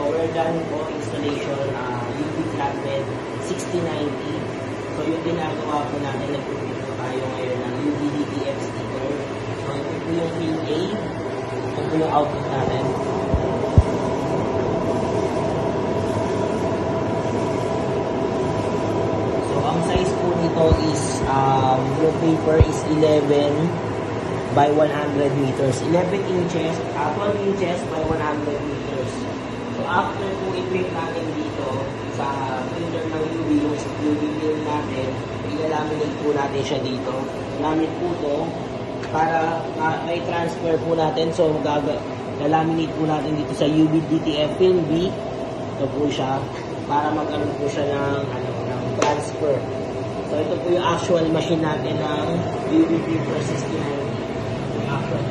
we're done po installation UV flatbed 6090. So yung ginagawa po natin, nag-print po tayo ngayon ng UV DTF sticker. So ito po yung pin A, ito po yung output natin. So ang size po nito is, yung paper is 11 by 100 meters. 11 inches, 12 inches by 100 meters. So after po i-print natin dito sa printer ng UV, yung UV film natin, ilalaminate po natin siya dito. Gamit po ito para may transfer po natin. So lalaminate po natin dito sa UV DTF film B. Ito po siya para mag-ano po siya ng transfer. So ito po yung actual machine natin ng UV Paper 69. Actual